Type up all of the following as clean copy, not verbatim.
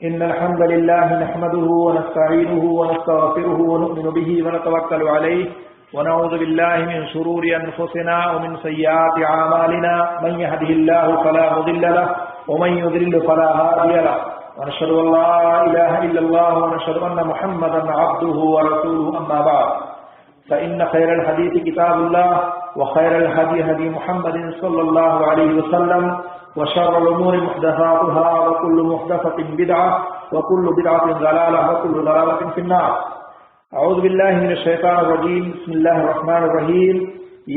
إن الحمد لله نحمده ونستعينه ونستغفره ونؤمن به ونتوكل عليه ونعوذ بالله من شرور أنفسنا ومن سيئات أعمالنا من يهده الله فلا مضل له ومن يضلل فلا هادي له ونشهد أن لا إله إلا الله ونشهد أن محمدا عبده ورسوله أما بعد فإن خير الحديث كتاب الله وخير الهدي هدي محمد صلى الله عليه وسلم وشر الأمور محدثاتها وكل محدثة بدعة وكل بدعة ضلالة وكل ضلالة في النار. أعوذ بالله من الشيطان الرجيم. بسم الله الرحمن الرحيم.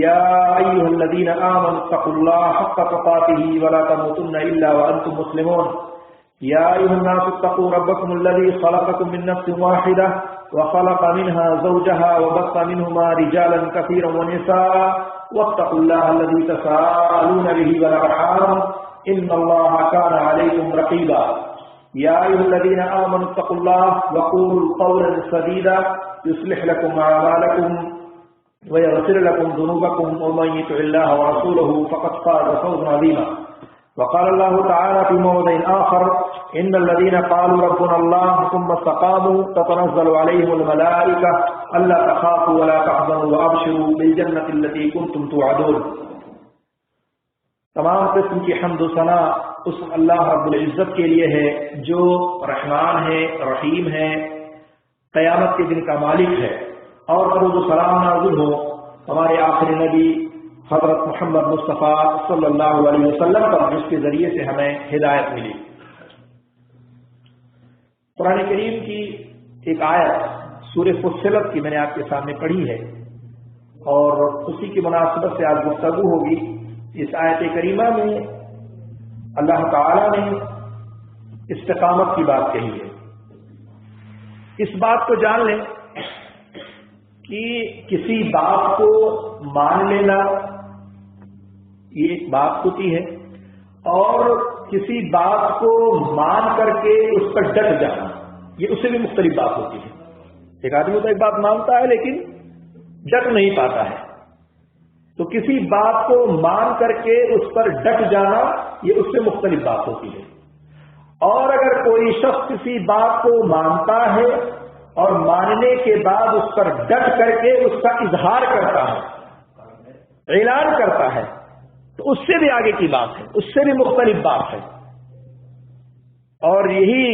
يا أيها الذين آمنوا اتقوا الله حق تقاته ولا تموتن إلا وأنتم مسلمون. يا أيها الناس اتقوا ربكم الذي خلقكم من نفس واحدة وخلق منها زوجها وبث منهما رجالا كثيرا ونساء واتقوا الله الذي تساءلون به والأرحام إن الله كان عليكم رقيبا. يا أيها الذين آمنوا اتقوا الله وقولوا قولا سديدا يصلح لكم أعمالكم ويغفر لكم ذنوبكم ومن يطع الله ورسوله فقد فاز فوزا عظيما. وقال الله تعالى في موضع آخر إن الذين قالوا ربنا الله ثم استقاموا تتنزل عليهم الملائكة ألا تخافوا ولا تحزنوا وأبشروا بالجنة التي كنتم توعدون. تمام قسم کی حمد و ثنا اس اللہ رب العزت کے لیے ہے جو رحمان ہے، رحیم ہے، قیامت کے دن کا مالک ہے، اور درود و سلام نازل ہو ہمارے آخری نبی حضرت محمد مصطفیٰ صلی اللہ علیہ وسلم پر، جس کے ذریعے سے ہمیں ہدایت ملی. قرآن کریم کی ایک آیت سورہ فصلت کی میں نے آپ کے سامنے پڑھی ہے اور اسی کی مناسبت سے آج گفتگو ہوگی. اس آیت کریمہ میں اللہ تعالی نے استقامت کی بات کہی ہے. اس بات کو جان لیں کہ کسی بات کو مان لینا یہ ایک بات ہوتی ہے، اور کسی بات کو مان کر کے اس پر ڈٹ جانا یہ اس سے بھی مختلف بات ہوتی ہے. ایک آدمی تو ایک بات مانتا ہے لیکن ڈٹ نہیں پاتا ہے، تو کسی بات کو مان کر کے اس پر ڈٹ جانا یہ اس سے مختلف بات ہوتی ہے. اور اگر کوئی شخص کسی بات کو مانتا ہے اور ماننے کے بعد اس پر ڈٹ کر کے اس کا اظہار کرتا ہے، اعلان کرتا ہے، تو اس سے بھی آگے کی بات ہے، اس سے بھی مختلف بات ہے. اور یہی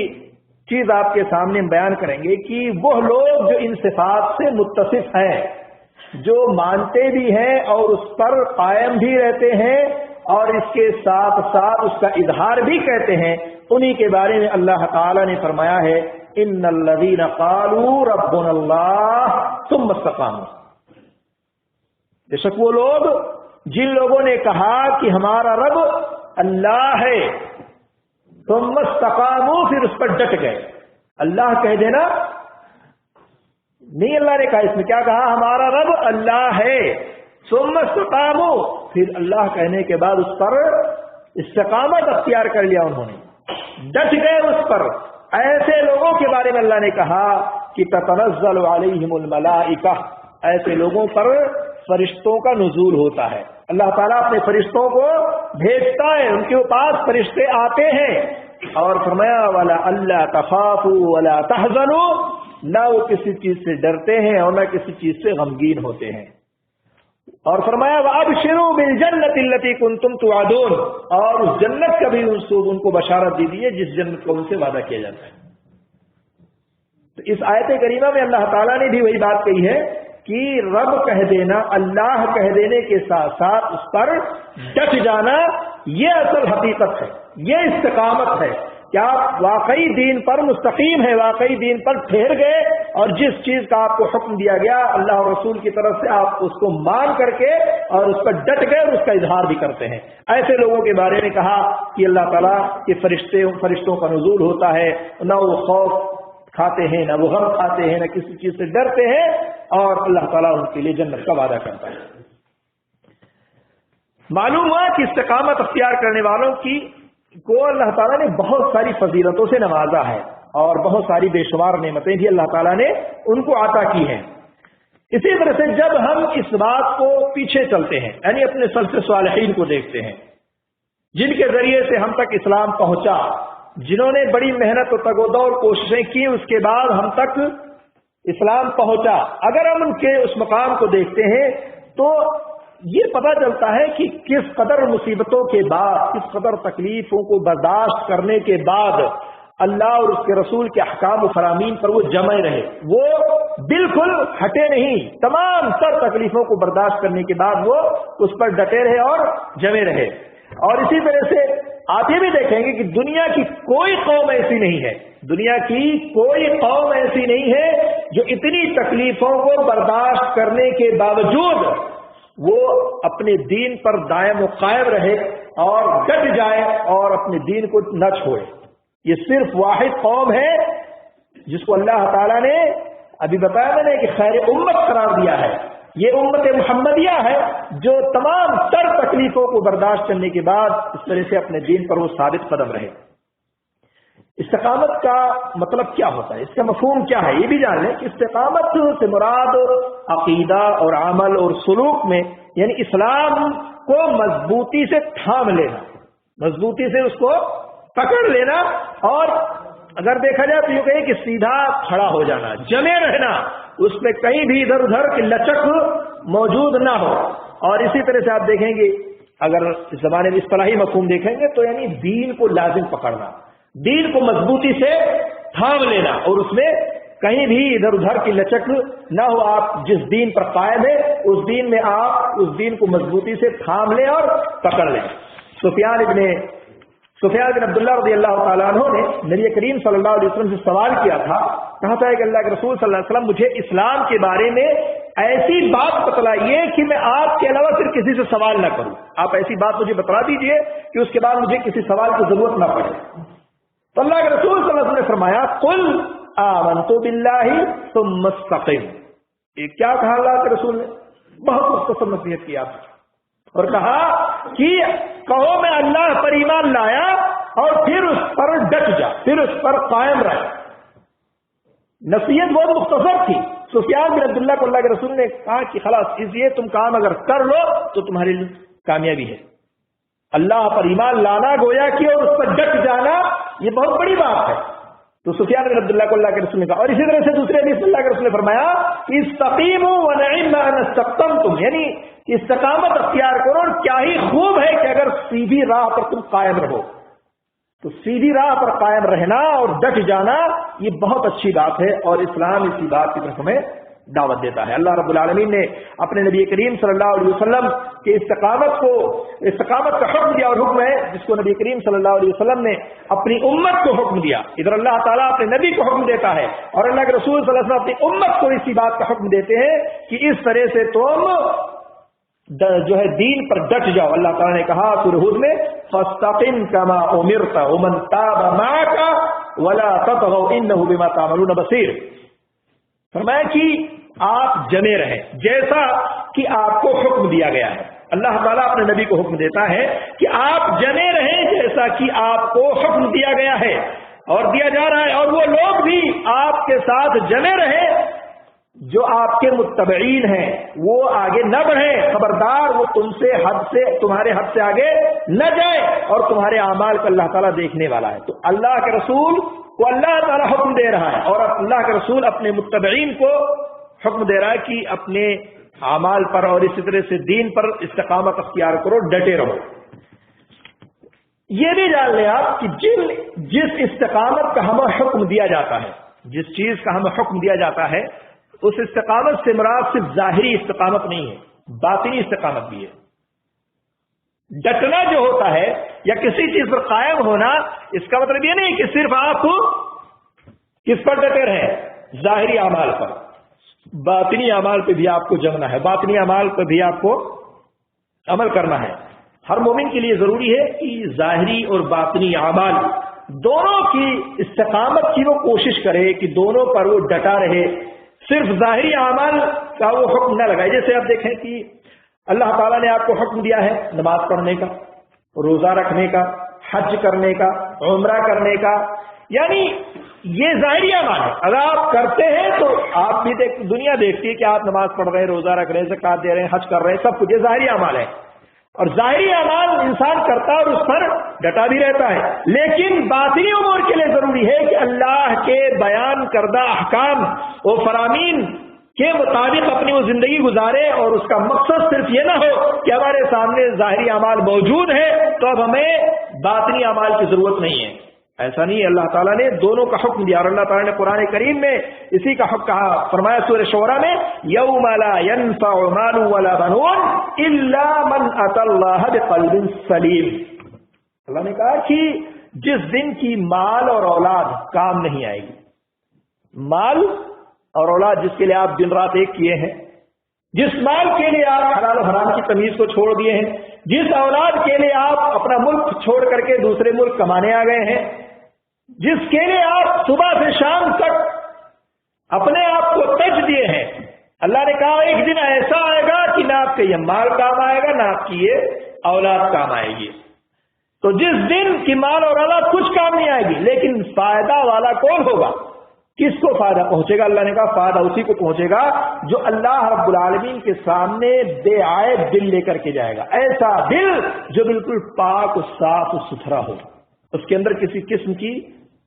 چیز آپ کے سامنے بیان کریں گے کہ وہ لوگ جو ان صفات سے متصف ہیں، جو مانتے بھی ہیں اور اس پر قائم بھی رہتے ہیں اور اس کے ساتھ ساتھ اس کا اظہار بھی کہتے ہیں، انہی کے بارے میں اللہ تعالی نے فرمایا ہے ان الذین قالوا ربنا اللہ ثم استقاموا. بے شک وہ لوگ جن لوگوں نے کہا کہ ہمارا رب اللہ ہے، ثم استقاموا پھر اس پر ڈٹ گئے. اللہ کہہ دینا نہیں، اللہ نے کہا، اس میں کیا کہا؟ ہمارا رب اللہ ہے، ثم استقاموا پھر اللہ کہنے کے بعد اس پر استقامت اختیار کر لیا، انہوں نے ڈٹ گئے اس پر. ایسے لوگوں کے بارے میں اللہ نے کہا کہ تتنزل علیہم الملائکہ، ایسے لوگوں پر فرشتوں کا نزول ہوتا ہے. اللہ تعالیٰ اپنے فرشتوں کو بھیجتا ہے، ان کے پاس فرشتے آتے ہیں، اور فرمایا ولا اللہ تخافوا ولا تحزنوا، نہ وہ کسی چیز سے ڈرتے ہیں اور نہ کسی چیز سے غمگین ہوتے ہیں. اور فرمایا وَأَبْشِرُوا بِالْجَنَّةِ الَّتِي كُنتُمْ تُوعَدُونَ، اور اس جنت کا بھی ان کو بشارت دی دیجیے جس جنت کو ان سے وعدہ کیا جاتا ہے. تو اس آیت کریمہ میں اللہ تعالیٰ نے بھی وہی بات کہی ہے کہ رب کہہ دینا، اللہ کہہ دینے کے ساتھ ساتھ اس پر ڈٹ جانا، یہ اصل حقیقت ہے، یہ استقامت ہے کہ آپ واقعی دین پر مستقیم ہے، واقعی دین پر ٹھہر گئے، اور جس چیز کا آپ کو حکم دیا گیا اللہ اور رسول کی طرف سے آپ اس کو مان کر کے اور اس پر ڈٹ گئے اور اس کا اظہار بھی کرتے ہیں. ایسے لوگوں کے بارے میں کہا کہ اللہ تعالیٰ کے فرشتوں کا نزول ہوتا ہے، نہ وہ خوف کھاتے ہیں، نہ وہ غم کھاتے ہیں، نہ کسی چیز سے ڈرتے ہیں، اور اللہ تعالیٰ ان کے لیے جنت کا وعدہ کرتا ہے. معلوم ہوا کہ استقامت اختیار کرنے والوں کو اللہ تعالیٰ نے بہت ساری فضیلتوں سے نوازا ہے، اور بہت ساری بے شمار نعمتیں بھی اللہ تعالیٰ نے ان کو عطا کی ہیں. اسی طرح سے جب ہم اس بات کو پیچھے چلتے ہیں، یعنی اپنے سلف صالحین کو دیکھتے ہیں جن کے ذریعے سے ہم تک اسلام پہنچا، جنہوں نے بڑی محنت و تگودور کوششیں کی، اس کے بعد ہم تک اسلام پہنچا، اگر ہم ان کے اس مقام کو دیکھتے ہیں تو یہ پتہ چلتا ہے کہ کس قدر مصیبتوں کے بعد، کس قدر تکلیفوں کو برداشت کرنے کے بعد اللہ اور اس کے رسول کے احکام و فرامین پر وہ جمے رہے، وہ بالکل ہٹے نہیں، تمام تر تکلیفوں کو برداشت کرنے کے بعد وہ اس پر ڈٹے رہے اور جمے رہے۔ اور اسی طرح سے آپ یہ بھی دیکھیں گے کہ دنیا کی کوئی قوم ایسی نہیں ہے، دنیا کی کوئی قوم ایسی نہیں ہے جو اتنی تکلیفوں کو برداشت کرنے کے باوجود وہ اپنے دین پر دائم و قائم رہے اور ڈٹ جائے اور اپنے دین کو نہ چھوڑے۔ یہ صرف واحد قوم ہے جس کو اللہ تعالیٰ نے ابھی بتایا میں نے کہ خیر امت قرار دیا ہے، یہ امت محمدیہ ہے جو تمام تر تکلیفوں کو برداشت کرنے کے بعد اس طرح سے اپنے دین پر وہ ثابت قدم رہے۔ استقامت کا مطلب کیا ہوتا ہے، اس کا مفہوم کیا ہے، یہ بھی جان لیں کہ استقامت سے مراد عقیدہ اور عمل اور سلوک میں یعنی اسلام کو مضبوطی سے تھام لینا، مضبوطی سے اس کو پکڑ لینا، اور اگر دیکھا جائے تو یہ کہیں کہ سیدھا کھڑا ہو جانا، جمے رہنا، اس میں کہیں بھی ادھر ادھر کی لچک موجود نہ ہو۔ اور اسی طرح سے آپ دیکھیں گے اگر اس زمانے میں اصطلاحی مفہوم دیکھیں گے تو یعنی دین کو لازم پکڑنا، دین کو مضبوطی سے تھام لینا، اور اس میں کہیں بھی ادھر ادھر کی لچک نہ ہو۔ آپ جس دین پر قائم ہے اس دین میں آپ اس دین کو مضبوطی سے تھام لیں اور پکڑ لیں۔ سفیان بن عبداللہ رضی اللہ تعالیٰ عنہ نے نبی کریم صلی اللہ علیہ وسلم سے سوال کیا تھا، کہا تھا کہ اللہ کے رسول صلی اللہ علیہ وسلم مجھے اسلام کے بارے میں ایسی بات بتلائیے کہ میں آپ کے علاوہ پھر کسی سے سوال نہ کروں، آپ ایسی بات مجھے بتلا دیجئے کہ اس کے بعد مجھے کسی سوال کی ضرورت نہ پڑے۔ تو اللہ کے رسول صلی اللہ علیہ وسلم نے فرمایا قل آمنت باللہ ثم استقم۔ یہ کیا کہا اللہ کے رسول نے؟ بہت مختصر نصیحت کی آپ اور کہا کہ کہو میں اللہ پر ایمان لایا اور پھر اس پر ڈٹ جا، پھر اس پر قائم رہے۔ نصیحت بہت مختصر تھی۔ سفیان بن عبداللہ کو اللہ کے رسول نے کہا کہ خلاص اس لیے تم کام اگر کر لو تو تمہاری کامیابی ہے۔ اللہ پر ایمان لانا گویا کہ اور اس پر ڈٹ جانا یہ بہت بڑی بات ہے۔ تو سفیان بن عبداللہ کو اللہ کے رسول نے کہا، اور اسی طرح سے دوسرے حدیث میں اللہ کے رسول نے فرمایا کہ استقیموا ونعم ما استقمتم، یعنی استقامت اختیار کرو، اور کیا ہی خوب ہے کہ اگر سیدھی راہ پر تم قائم رہو۔ تو سیدھی راہ پر قائم رہنا اور ڈٹ جانا یہ بہت اچھی بات ہے، اور اسلام اسی بات کی طرف ہمیں دعوت دیتا ہے۔ اللہ رب العالمین نے اپنے نبی کریم صلی اللہ علیہ وسلم کے استقامت کا حکم دیا، اور حکم ہے جس کو نبی کریم صلی اللہ علیہ وسلم نے اپنی امت کو حکم دیا۔ ادھر اللہ تعالیٰ اپنے نبی کو حکم دیتا ہے اور اللہ کے رسول صلی اللہ علیہ وسلم اپنی امت کو اسی بات کا حکم دیتے ہیں کہ اس طرح سے تم جو ہے دین پر ڈٹ جاؤ۔ اللہ تعالیٰ نے کہا سورہ ہود میں فاستقم کما امرت ومن تاب معك ولا تطغوا انه بما تعملون بصیر۔ فرمایا کہ آپ جمے رہیں جیسا کہ آپ کو حکم دیا گیا ہے۔ اللہ تعالیٰ اپنے نبی کو حکم دیتا ہے کہ آپ جمے رہیں جیسا کہ آپ کو حکم دیا گیا ہے اور دیا جا رہا ہے، اور وہ لوگ بھی آپ کے ساتھ جمے رہیں جو آپ کے متبعین ہیں، وہ آگے نہ بڑھیں، خبردار وہ تمہارے حد سے آگے نہ جائے، اور تمہارے اعمال کو اللہ تعالیٰ دیکھنے والا ہے۔ تو اللہ کے رسول کو اللہ تعالیٰ حکم دے رہا ہے، اور اللہ کے رسول اپنے متبعین کو حکم دے رہا ہے کہ اپنے اعمال پر اور اسی طرح سے دین پر استقامت اختیار کرو، ڈٹے رہو۔ یہ بھی جان لیں آپ کہ جس استقامت کا ہمیں حکم دیا جاتا ہے، جس چیز کا ہمیں حکم دیا جاتا ہے، اس استقامت سے مراد صرف ظاہری استقامت نہیں ہے، باطنی استقامت بھی ہے۔ ڈٹنا جو ہوتا ہے یا کسی چیز پر قائم ہونا، اس کا مطلب یہ نہیں کہ صرف آپ کس پر ڈٹے رہیں، ظاہری اعمال پر، باطنی اعمال پہ بھی آپ کو جمنا ہے، باطنی اعمال پہ بھی آپ کو عمل کرنا ہے۔ ہر مومن کے لیے ضروری ہے کہ ظاہری اور باطنی اعمال دونوں کی استقامت کی وہ کوشش کرے کہ دونوں پر وہ ڈٹا رہے، صرف ظاہری اعمال کا وہ حکم نہ لگائے۔ جیسے آپ دیکھیں کہ اللہ تعالیٰ نے آپ کو حکم دیا ہے نماز پڑھنے کا، روزہ رکھنے کا، حج کرنے کا، عمرہ کرنے کا، یعنی یہ ظاہری اعمال ہے۔ اگر آپ کرتے ہیں تو آپ بھی دنیا دیکھتی ہے کہ آپ نماز پڑھ رہے ہیں، روزہ رکھ رہے ہیں، زکات دے رہے ہیں، حج کر رہے ہیں، سب کچھ یہ ظاہری اعمال ہے۔ اور ظاہری اعمال انسان کرتا ہے اور اس پر ڈٹا بھی رہتا ہے، لیکن باطنی امور کے لیے ضروری ہے کہ اللہ کے بیان کردہ احکام و فرامین کے مطابق اپنی وہ زندگی گزارے، اور اس کا مقصد صرف یہ نہ ہو کہ ہمارے سامنے ظاہری اعمال موجود ہے تو اب ہمیں باطنی اعمال کی ضرورت نہیں ہے. ایسا نہیں ہے. اللہ تعالیٰ نے دونوں کا حکم دیا، اور اللہ تعالیٰ نے قرآن کریم میں اسی کا حکم کہا، فرمایا سورہ شعراء میں یوم لا ينفع مال ولا بنون الا من اتى الله بقلب سلیم. اللہ نے کہا کہ جس دن کی مال اور اولاد کام نہیں آئے گی، مال اور اولاد جس کے لیے آپ دن رات ایک کیے ہیں، جس مال کے لیے آپ حلال و حرام کی تمیز کو چھوڑ دیے ہیں، جس اولاد کے لیے آپ اپنا ملک چھوڑ کر کے دوسرے ملک کمانے آ گئے ہیں، جس کے لیے آپ صبح سے شام تک اپنے آپ کو تج دیے ہیں، اللہ نے کہا ایک دن ایسا آئے گا کہ نہ آپ کا یہ مال کام آئے گا، نہ آپ کی یہ اولاد کام آئے گی. تو جس دن کی مال اور اولاد کچھ کام نہیں آئے گی، لیکن فائدہ والا کون ہوگا؟ کس کو فائدہ پہنچے گا؟ اللہ نے کہا فائدہ اسی کو پہنچے گا جو اللہ رب العالمین کے سامنے بے عیب دل لے کر کے جائے گا. ایسا دل جو بالکل پاک و صاف و ستھرا ہو، اس کے اندر کسی قسم کی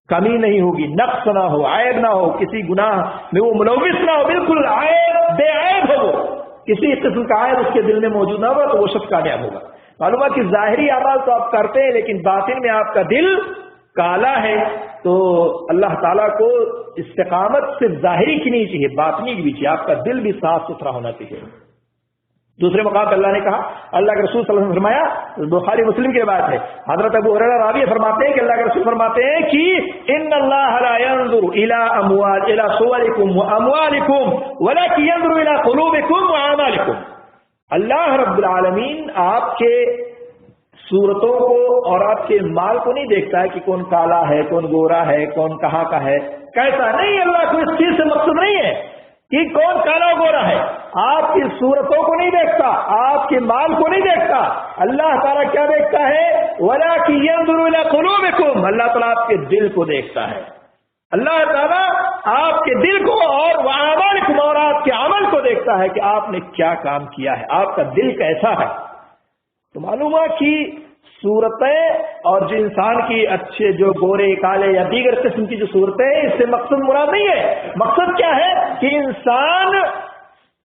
کمی نہیں ہوگی، نقص نہ ہو، عیب نہ ہو، کسی گناہ میں وہ ملوث نہ ہو، بالکل عیب بے عیب ہو، کسی قسم کا عیب اس کے دل میں موجود نہ ہوگا، تو وہ شخص کامیاب ہوگا. معلوم ہے کہ ظاہری اعمال تو آپ کرتے ہیں، لیکن باطن میں آپ کا دل کالا ہے. تو اللہ تعالیٰ کو استقامت صرف ظاہری کی نہیں چاہیے، باطنی کی بھی چاہیے. آپ کا دل بھی صاف ستھرا ہونا چاہیے. دوسرے مقام پر اللہ نے کہا، اللہ کے رسول صلی اللہ علیہ وسلم فرمایا، بخاری مسلم کی بات ہے، حضرت ابو ہریرہ راوی فرماتے ہیں کہ اللہ کے رسول فرماتے ہیں کہ ان اللہ لا ينظر الى صورکم واموالکم ولکن ينظر الى قلوبکم واعمالکم. اللہ رب العالمین آپ کے صورتوں کو اور آپ کے مال کو نہیں دیکھتا ہے کہ کون کالا ہے، کون گورا ہے، کون کہاں کا ہے، کیسا نہیں. اللہ کو اس چیز سے مقصد نہیں ہے کہ کون کالا گورا ہے. آپ کی صورتوں کو نہیں دیکھتا، آپ کے مال کو نہیں دیکھتا. اللہ تعالیٰ کیا دیکھتا ہے؟ وَلَكِنْ يَنْظُرُ إِلَىٰ قُلُوبِكُمْ. اللہ تعالیٰ آپ کے دل کو دیکھتا ہے. اللہ تعالیٰ آپ کے دل کو اور وَأَعْمَالِكُمْ اور آپ کے عمل کو دیکھتا ہے کہ آپ نے کیا کام کیا ہے، آپ کا دل کیسا ہے. تو معلوم ہے کہ صورتیں اور جو انسان کی اچھے جو گورے کالے یا دیگر قسم کی جو صورتیں ہیں، اس سے مقصد مراد نہیں ہے. مقصد کیا ہے کہ انسان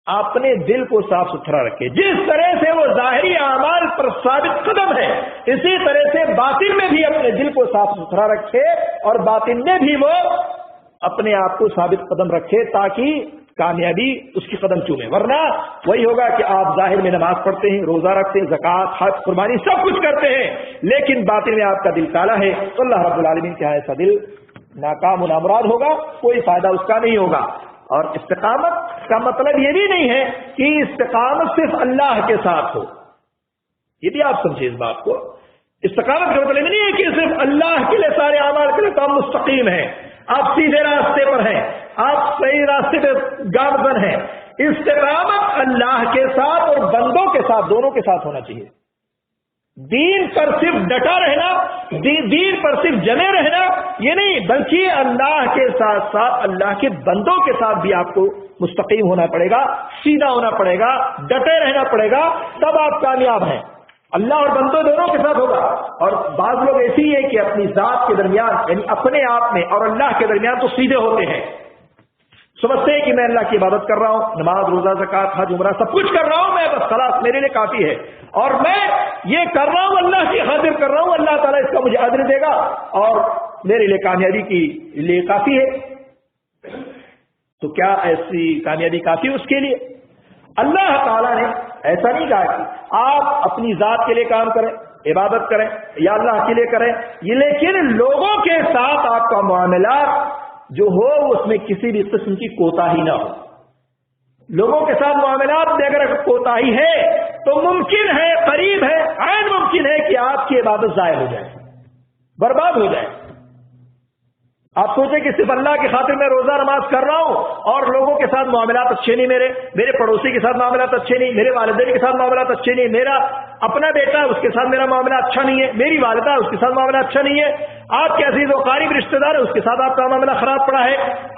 اپنے دل کو صاف ستھرا رکھے. جس طرح سے وہ ظاہری اعمال پر ثابت قدم ہے، اسی طرح سے باطن میں بھی اپنے دل کو صاف ستھرا رکھے اور باطن میں بھی وہ اپنے آپ کو ثابت قدم رکھے تاکہ کامیابی اس کی قدم چومے. ورنہ وہی ہوگا کہ آپ ظاہر میں نماز پڑھتے ہیں، روزہ رکھتے ہیں، زکوٰۃ، حج، قربانی سب کچھ کرتے ہیں، لیکن باطن میں آپ کا دل کالا ہے، تو اللہ رب العالمین کے ایسا دل ناکام و نامراد ہوگا، کوئی فائدہ اس کا نہیں ہوگا. اور استقامت کا مطلب یہ بھی نہیں ہے کہ استقامت صرف اللہ کے ساتھ ہو. یہ بھی آپ سمجھے اس بات کو. استقامت کا مطلب نہیں ہے کہ صرف اللہ کے لیے سارے اعمال کے لیے تو ہم مستقیم ہیں، آپ سیدھے راستے پر ہیں، آپ صحیح راستے پہ گامزن ہیں. استقامت اللہ کے ساتھ اور بندوں کے ساتھ، دونوں کے ساتھ ہونا چاہیے. دین پر صرف ڈٹا رہنا، دین پر صرف جمے رہنا یہ نہیں، بلکہ اللہ کے ساتھ ساتھ اللہ کے بندوں کے ساتھ بھی آپ کو مستقیم ہونا پڑے گا، سیدھا ہونا پڑے گا، ڈٹے رہنا پڑے گا، تب آپ کامیاب ہیں. اللہ اور بندوں دونوں کے ساتھ ہوگا. اور بعض لوگ ایسے ہی ہے کہ اپنی ذات کے درمیان یعنی اپنے آپ میں اور اللہ کے درمیان تو سیدھے ہوتے ہیں، سمجھتے ہیں کہ میں اللہ کی عبادت کر رہا ہوں، نماز، روزہ، زکوٰۃ، حج، عمرہ سب کچھ کر رہا ہوں، میں بس خلاص میرے لیے کافی ہے، اور میں یہ کر رہا ہوں اللہ کی خاطر کر رہا ہوں، اللہ تعالیٰ اس کا مجھے اجر دے گا اور میرے لیے کامیابی کی لیے کافی ہے. تو کیا ایسی کامیابی کافی اس کے لیے؟ اللہ تعالیٰ نے ایسا نہیں کہا کہ آپ اپنی ذات کے لیے کام کریں، عبادت کریں یا اللہ کے لیے کریں، یہ لیکن لوگوں کے ساتھ آپ کا معاملات جو ہو اس میں کسی بھی قسم کی کوتاہی نہ ہو. لوگوں کے ساتھ معاملات میں اگر کوتاہی ہے تو ممکن ہے، قریب ہے، عین ممکن ہے کہ آپ کی عبادت ضائع ہو جائے، برباد ہو جائے. آپ سوچیں کہ صرف اللہ کی خاطر میں روزہ نماز کر رہا ہوں اور لوگوں کے ساتھ معاملات اچھے نہیں، میرے پڑوسی کے ساتھ معاملات اچھے نہیں، میرے والدین کے ساتھ معاملات اچھے نہیں، میرا اپنا بیٹا اس کے ساتھ میرا معاملہ اچھا نہیں ہے، میری والدہ اس کے ساتھ معاملہ اچھا نہیں ہے، آپ کے عزیز و قریب رشتہ دار ہے اس کے ساتھ آپ کا معاملہ خراب پڑا ہے،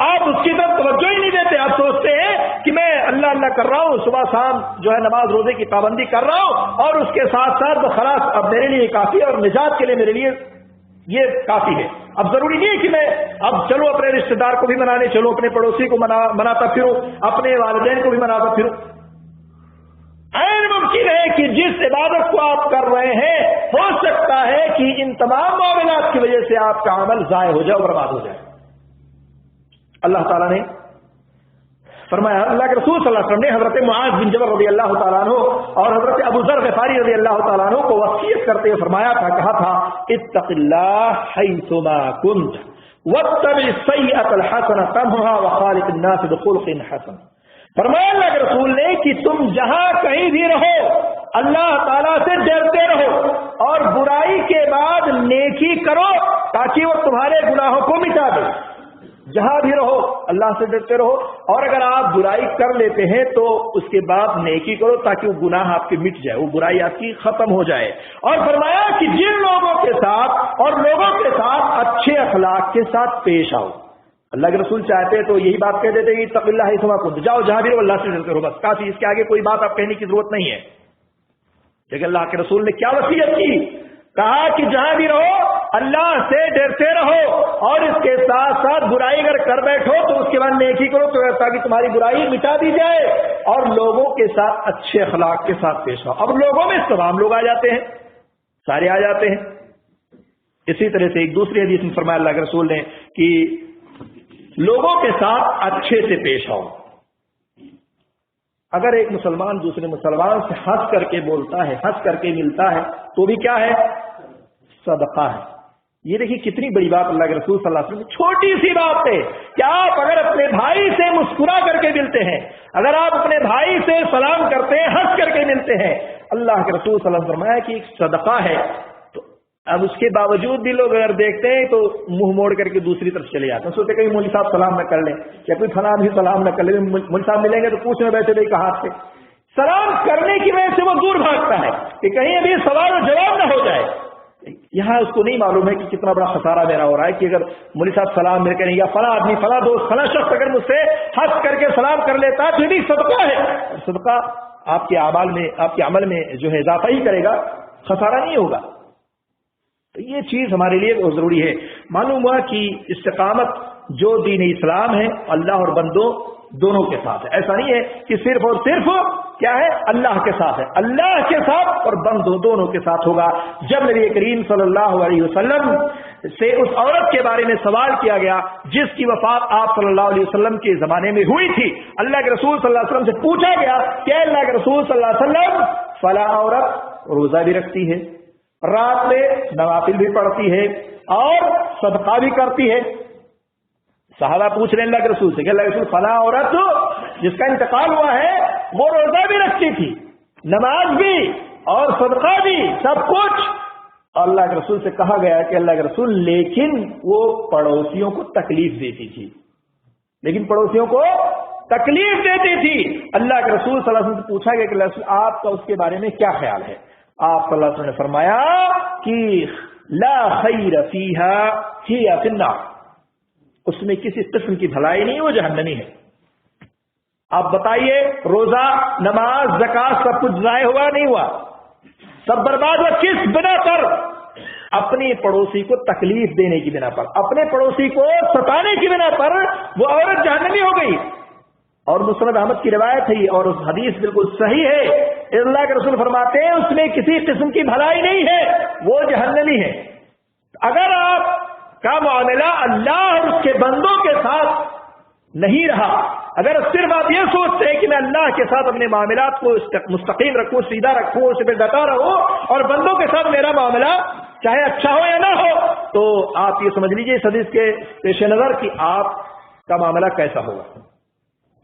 آپ اس کی طرف توجہ ہی نہیں دیتے، آپ سوچتے ہیں کہ میں اللہ اللہ کر رہا ہوں، صبح شام جو ہے نماز روزے کی پابندی کر رہا ہوں اور اس کے ساتھ ساتھ تو خلاص اب میرے لیے کافی ہے اور نجات کے لیے میرے لیے یہ کافی ہے، اب ضروری نہیں ہے کہ میں اب چلو اپنے رشتہ دار کو بھی منانے چلو، اپنے پڑوسی کو مناتا پھروں، اپنے والدین کو بھی مناتا پھروں۔ غیر ممکن ہے کہ جس عبادت کو آپ کر رہے ہیں ہو سکتا ہے کہ ان تمام معاملات کی وجہ سے آپ کا عمل ضائع ہو جائے، برباد ہو جائے۔ اللہ تعالیٰ نے فرمایا، اللہ کے رسول صلی اللہ علیہ وسلم نے حضرت معاذ بن جبل رضی اللہ تعالیٰ عنہ اور حضرت ابو ذر غفاری رضی اللہ تعالیٰ عنہ کو وصیت کرتے ہوئے فرمایا تھا، کہا تھا اتق اللہ حیثما کنت واتبع السیئۃ الحسنۃ تمحها وخالق الناس بخلق حسن۔ فرمایا اللہ کے رسول نے کہ تم جہاں کہیں بھی رہو اللہ تعالیٰ سے ڈرتے رہو اور برائی کے بعد نیکی کرو تاکہ وہ تمہارے گناہوں کو مٹا دے۔ جہاں بھی رہو اللہ سے ڈرتے رہو، اور اگر آپ برائی کر لیتے ہیں تو اس کے بعد نیکی کرو تاکہ وہ گناہ آپ کے مٹ جائے، وہ برائی آپ کی ختم ہو جائے۔ اور فرمایا کہ جن لوگوں کے ساتھ اور لوگوں کے ساتھ اچھے اخلاق کے ساتھ پیش آؤ۔ اللہ کے رسول چاہتے تو یہی بات کہہ دیتے کہ اتق اللہ حیثما کنت، جاؤ جہاں بھی رہو اللہ سے ڈرتے رہو، بس کافی، اس کے آگے کوئی بات آپ کہنے کی ضرورت نہیں ہے۔ لیکن اللہ کے رسول نے کیا وصیت کی؟ کہا کہ جہاں بھی رہو اللہ سے ڈرتے رہو اور اس کے ساتھ ساتھ برائی اگر کر بیٹھو تو اس کے بعد نیکی کرو تو تاکہ تمہاری برائی مٹا دی جائے، اور لوگوں کے ساتھ اچھے اخلاق کے ساتھ پیش آؤ۔ اب لوگوں میں تمام لوگ آ جاتے ہیں، سارے آ جاتے ہیں۔ اسی طرح سے ایک دوسری حدیث میں فرمایا اللہ کے رسول نے کہ لوگوں کے ساتھ اچھے سے پیش آؤ۔ اگر ایک مسلمان دوسرے مسلمان سے ہنس کر کے بولتا ہے، ہنس کر کے ملتا ہے تو بھی کیا ہے؟ صدقہ ہے۔ یہ دیکھیے کتنی بڑی بات اللہ کے رسول صلی اللہ علیہ وسلم، چھوٹی سی بات ہے کہ آپ اگر اپنے بھائی سے مسکرا کر کے ملتے ہیں، اگر آپ اپنے بھائی سے سلام کرتے ہیں، ہنس کر کے ملتے ہیں، اللہ کے رسول صلی اللہ علیہ وسلم فرمایا کہ ایک صدقہ ہے۔ تو اب اس کے باوجود بھی لوگ اگر دیکھتے ہیں تو منہ موڑ کر کے دوسری طرف چلے جاتے ہیں، سوچتے کہیں مولوی صاحب سلام نہ کر لیں یا کوئی فلاں بھی سلام نہ کر لیں، مولوی صاحب ملیں گے تو پوچھنے بیٹھے بھائی کہاں سے۔ سلام کرنے کی وجہ سے وہ دور بھاگتا ہے کہ کہیں ابھی سوال و جواب نہ ہو جائے۔ یہاں اس کو نہیں معلوم ہے کہ کتنا بڑا خسارہ میرا ہو رہا ہے کہ اگر مولوی صاحب سلام میرے کریں یا فلاں آدمی فلاں دوست فلاں شخص اگر مجھ سے ہنس کر کے سلام کر لیتا ہے تو یہ بھی صدقہ ہے، اور صدقہ آپ کے اعمال میں، آپ کے عمل میں جو ہے اضافہ ہی کرے گا، خسارہ نہیں ہوگا۔ تو یہ چیز ہمارے لیے بہت ضروری ہے۔ معلوم ہوا کہ استقامت جو دین اسلام ہے اللہ اور بندوں دونوں کے ساتھ ہے، ایسا نہیں ہے کہ صرف اور صرف کیا ہے اللہ کے ساتھ ہے، اللہ کے ساتھ اور بندوں دونوں کے ساتھ ہوگا۔ جب نبی کریم صلی اللہ علیہ وسلم سے اس عورت کے بارے میں سوال کیا گیا جس کی وفات آپ صلی اللہ علیہ وسلم کے زمانے میں ہوئی تھی، اللہ کے رسول صلی اللہ علیہ وسلم سے پوچھا گیا کہ اللہ کے رسول صلی اللہ علیہ وسلم فلاں عورت روزہ بھی رکھتی ہے، رات میں نوافل بھی پڑھتی ہے اور صدقہ بھی کرتی ہے۔ صحابہ پوچھ رہے ہیں اللہ کے رسول سے کہ اللہ کے رسول فلاں عورت جس کا انتقال ہوا ہے وہ روزہ بھی رکھتی تھی، نماز بھی اور صدقہ بھی، سب کچھ۔ اللہ کے رسول سے کہا گیا کہ اللہ کے رسول لیکن وہ پڑوسیوں کو تکلیف دیتی تھی، لیکن پڑوسیوں کو تکلیف دیتی تھی۔ اللہ کے رسول صلی اللہ علیہ وسلم سے پوچھا گیا کہ اللہ کے رسول آپ کا اس کے بارے میں کیا خیال ہے؟ آپ صلی اللہ علیہ وسلم نے فرمایا کہ لا خیر فیہا ہی فی النار، اس میں کسی قسم کی بھلائی نہیں، وہ جہنمی ہے۔ آپ بتائیے روزہ نماز زکات سب کچھ ضائع ہوا نہیں ہوا؟ سب برباد ہوا کس بنا پر؟ اپنی پڑوسی کو تکلیف دینے کی بنا پر، اپنے پڑوسی کو ستانے کی بنا پر وہ عورت جہنمی ہو گئی۔ اور مسند احمد کی روایت ہے اور اس حدیث بالکل صحیح ہے، اللہ کے رسول فرماتے ہیں اس میں کسی قسم کی بھلائی نہیں ہے، وہ جہنمی ہے۔ اگر آپ کا معاملہ اللہ اور اس کے بندوں کے ساتھ نہیں رہا، اگر صرف آپ یہ سوچتے ہیں کہ میں اللہ کے ساتھ اپنے معاملات کو مستقیم رکھوں، سیدھا رکھوں، اس پہ ڈٹا رہوں اور بندوں کے ساتھ میرا معاملہ چاہے اچھا ہو یا نہ ہو، تو آپ یہ سمجھ لیجئے اس حدیث کے پیش نظر کہ آپ کا معاملہ کیسا ہوگا۔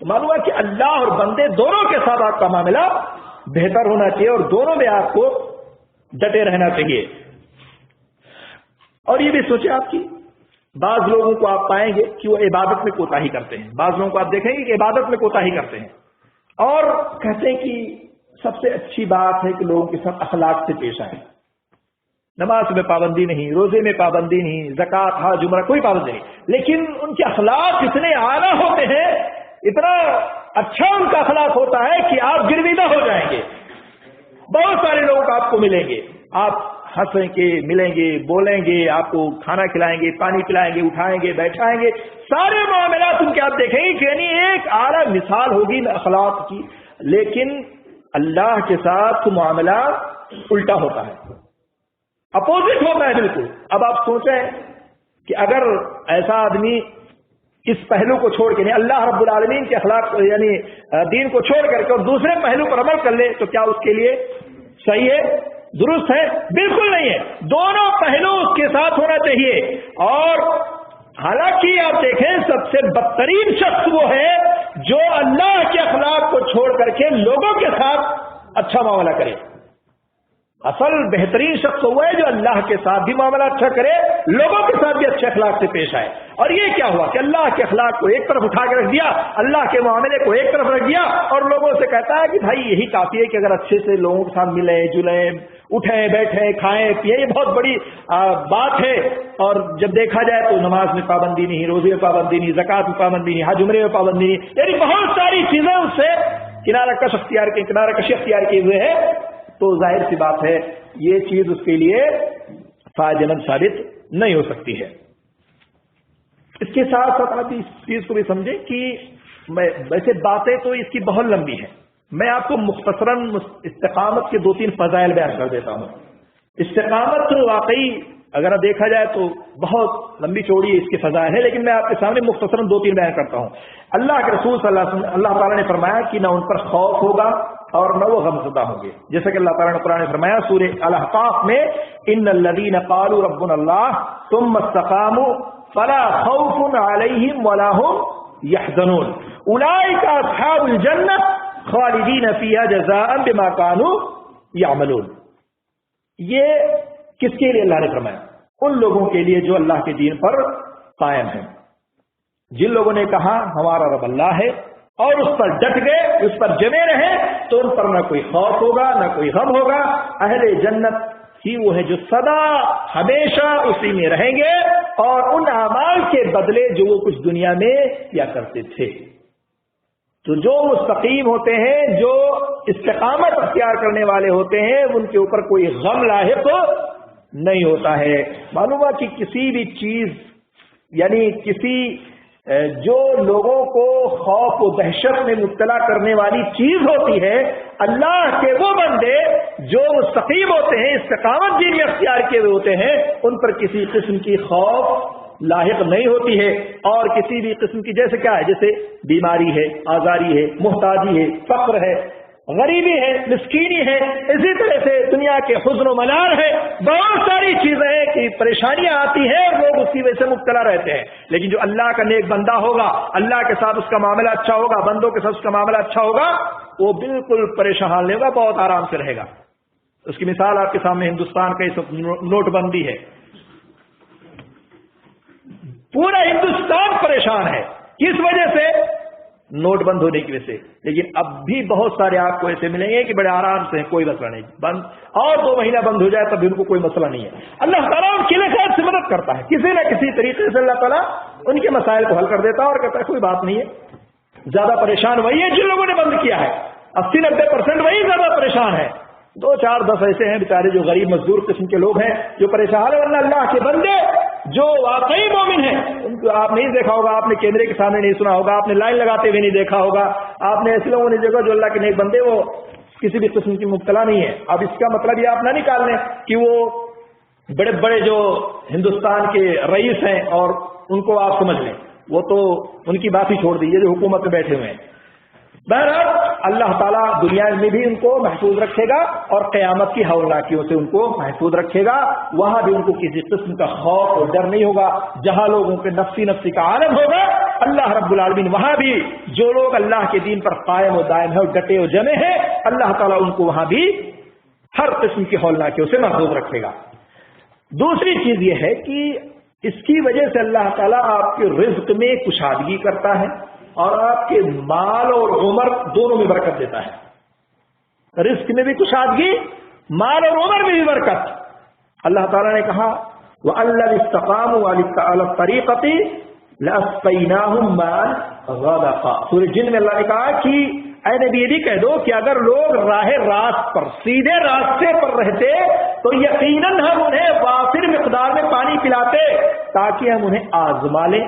تو معلوم ہے کہ اللہ اور بندے دونوں کے ساتھ آپ کا معاملہ بہتر ہونا چاہیے اور دونوں میں آپ کو ڈٹے رہنا چاہیے۔ اور یہ بھی سوچیں آپ کی بعض لوگوں کو آپ پائیں گے کہ وہ عبادت میں کوتاہی کرتے ہیں، بعض لوگوں کو آپ دیکھیں گے کہ عبادت میں کوتاہی کرتے ہیں اور کہتے ہیں کہ سب سے اچھی بات ہے کہ لوگوں کے ساتھ اخلاق سے پیش آئیں، نماز میں پابندی نہیں، روزے میں پابندی نہیں، زکوٰۃ حج عمرہ کوئی پابندی نہیں، لیکن ان کے اخلاق اتنے اعلیٰ ہوتے ہیں، اتنا اچھا ان کا اخلاق ہوتا ہے کہ آپ گرویدہ ہو جائیں گے۔ بہت سارے لوگ آپ کو ملیں گے، آپ ہنسیں گے، ملیں گے، بولیں گے، آپ کو کھانا کھلائیں گے، پانی پلائیں گے، اٹھائیں گے، بیٹھائیں گے، سارے معاملات ان کے آپ دیکھیں گے کہ یعنی ایک اعلیٰ مثال ہوگی اخلاق کی، لیکن اللہ کے ساتھ معاملہ الٹا ہوتا ہے، اپوزٹ ہوتا ہے بالکل۔ اب آپ سوچیں کہ اگر ایسا آدمی اس پہلو کو چھوڑ کے نہیں اللہ رب العالمین کے اخلاق یعنی دین کو چھوڑ کر کے اور دوسرے پہلو پر عمل کر لے تو کیا اس کے لیے صحیح ہے، درست ہے؟ بالکل نہیں ہے، دونوں پہلو اس کے ساتھ ہونا چاہیے۔ اور حالانکہ آپ دیکھیں سب سے بدترین شخص وہ ہے جو اللہ کے اخلاق کو چھوڑ کر کے لوگوں کے ساتھ اچھا معاملہ کرے۔ اصل بہترین شخص وہ ہے جو اللہ کے ساتھ بھی معاملہ اچھا کرے، لوگوں کے ساتھ بھی اچھے اخلاق سے پیش آئے۔ اور یہ کیا ہوا کہ اللہ کے اخلاق کو ایک طرف اٹھا کے رکھ دیا، اللہ کے معاملے کو ایک طرف رکھ دیا اور لوگوں سے کہتا ہے کہ بھائی یہی کافی ہے کہ اگر اچھے سے لوگوں کے ساتھ ملیں جلیں، اٹھیں بیٹھیں کھائیں پیئیں، یہ بہت بڑی بات ہے۔ اور جب دیکھا جائے تو نماز میں پابندی نہیں، روزے میں پابندی نہیں، زکوٰۃ میں پابندی نہیں، حج عمرے میں پابندی نہیں، یعنی بہت ساری چیزیں اس سے کنارہ کشی اختیار کیے ہوئے ہیں، تو ظاہر سی بات ہے یہ چیز اس کے لیے فائدہ مند ثابت نہیں ہو سکتی ہے۔ اس کے ساتھ ساتھ آپ اس چیز کو بھی سمجھیں کہ ویسے باتیں تو اس کی بہت لمبی ہیں، میں آپ کو مختصراً استقامت کے 2-3 فضائل بیان کر دیتا ہوں۔ استقامت واقعی اگر دیکھا جائے تو بہت لمبی چوڑی اس کی فضائل ہے، لیکن میں آپ کے سامنے مختصراً 2-3 بیان کرتا ہوں۔ اللہ کے رسول صلی اللہ علیہ وسلم اللہ تعالیٰ نے فرمایا کہ نہ ان پر خوف ہوگا اور نہ وہ غمزدہ ہوں گے، جیسا کہ اللہ تعالیٰ نے قرآن میں فرمایا سورہ الاحقاف میں ان الذین قالوا ربنا اللہ ثم استقاموا فلا خوف علیہم ولا هم يحزنون اولئک اصحاب الجنہ خالدین فیہا جزاء بما كانوا يعملون۔ یہ کس کے لیے اللہ نے فرمایا؟ ان لوگوں کے لیے جو اللہ کے دین پر قائم ہیں، جن لوگوں نے کہا ہمارا رب اللہ ہے اور اس پر ڈٹ گئے، اس پر جمے رہے، تو ان پر نہ کوئی خوف ہوگا نہ کوئی غم ہوگا۔ اہل جنت ہی وہ ہے جو سدا ہمیشہ اسی میں رہیں گے اور ان اعمال کے بدلے جو وہ کچھ دنیا میں کیا کرتے تھے۔ تو جو مستقیم ہوتے ہیں، جو استقامت اختیار کرنے والے ہوتے ہیں، ان کے اوپر کوئی غم لاحق نہیں ہوتا ہے۔ معلوم ہے کہ کسی بھی چیز یعنی کسی جو لوگوں کو خوف و دہشت میں مبتلا کرنے والی چیز ہوتی ہے، اللہ کے وہ بندے جو مستقیم ہوتے ہیں، استقامت دین میں اختیار کیے ہوئے ہوتے ہیں، ان پر کسی قسم کی خوف لاحق نہیں ہوتی ہے، اور کسی بھی قسم کی جیسے کیا ہے، جیسے بیماری ہے، آزاری ہے، محتاجی ہے، فقر ہے، غریبی ہے، مسکینی ہے، اسی طرح سے دنیا کے حزن و ملال ہے، بہت ساری چیزیں ہیں کہ پریشانیاں آتی ہیں اور لوگ اسی وجہ سے مبتلا رہتے ہیں۔ لیکن جو اللہ کا نیک بندہ ہوگا، اللہ کے ساتھ اس کا معاملہ اچھا ہوگا، بندوں کے ساتھ اس کا معاملہ اچھا ہوگا، وہ بالکل پریشان نہیں ہوگا، بہت آرام سے رہے گا۔ اس کی مثال آپ کے سامنے ہندوستان کا اس نوٹ بندی ہے، پورا ہندوستان پریشان ہے، کس وجہ سے؟ نوٹ بند ہونے کی وجہ سے۔ لیکن اب بھی بہت سارے آپ کو ایسے ملیں گے کہ بڑے آرام سے کوئی مسئلہ نہیں، بند اور 2 مہینہ بند ہو جائے تب بھی ان کو کوئی مسئلہ نہیں ہے۔ اللہ تعالیٰ ان کے لیے سے مدد کرتا ہے، کسی نہ کسی طریقے سے اللہ تعالیٰ ان کے مسائل کو حل کر دیتا ہے اور کہتا ہے کوئی بات نہیں ہے۔ زیادہ پریشان وہی ہے جن لوگوں نے بند کیا ہے، 80-90% وہی زیادہ پریشان ہے۔ 2-4-10 ایسے ہیں بیچارے جو غریب مزدور قسم کے لوگ ہیں جو پریشان ہیں، ورنہ اللہ کے بندے جو واقعی مومن ہیں ان کو آپ نہیں دیکھا ہوگا، آپ نے کیمرے کے سامنے نہیں سنا ہوگا، آپ نے لائن لگاتے ہوئے نہیں دیکھا ہوگا، آپ نے ایسے لوگوں نے دیکھا جو اللہ کے نیک بندے وہ کسی بھی قسم کی مبتلا نہیں ہے۔ اب اس کا مطلب یہ آپ نہ نکال لیں کہ وہ بڑے بڑے جو ہندوستان کے رئیس ہیں اور ان کو آپ سمجھ لیں، وہ تو ان کی بات ہی چھوڑ دیجیے جو حکومت میں بیٹھے ہوئے ہیں۔ بہرحال اللہ تعالیٰ دنیا میں بھی ان کو محفوظ رکھے گا اور قیامت کی ہولناکیوں سے ان کو محفوظ رکھے گا، وہاں بھی ان کو کسی قسم کا خوف اور ڈر نہیں ہوگا۔ جہاں لوگوں کے نفسی کا عالم ہوگا، اللہ رب العالمین وہاں بھی جو لوگ اللہ کے دین پر قائم و دائم ہے اور ڈٹے و جمے ہیں، اللہ تعالیٰ ان کو وہاں بھی ہر قسم کی ہولناکیوں سے محفوظ رکھے گا۔ دوسری چیز یہ ہے کہ اس کی وجہ سے اللہ تعالیٰ آپ کے رزق میں کشادگی کرتا ہے اور آپ کے مال اور عمر دونوں میں برکت دیتا ہے. رزق میں بھی کشادگی، مال اور عمر میں بھی برکت. اللہ تعالیٰ نے کہا وَأَلَّذِي اسْتَقَامُوا عَلَى الطَّرِيقَةِ لَأَسْقَيْنَاهُم مَّاءً غَدَقًا. سورہ جن میں اللہ نے کہا کہ اے نبی یہ بھی کہہ دو کہ اگر لوگ راہ راست پر، سیدھے راستے پر رہتے تو یقیناً ہم انہیں وافر مقدار میں پانی پلاتے تاکہ ہم انہیں آزما لیں.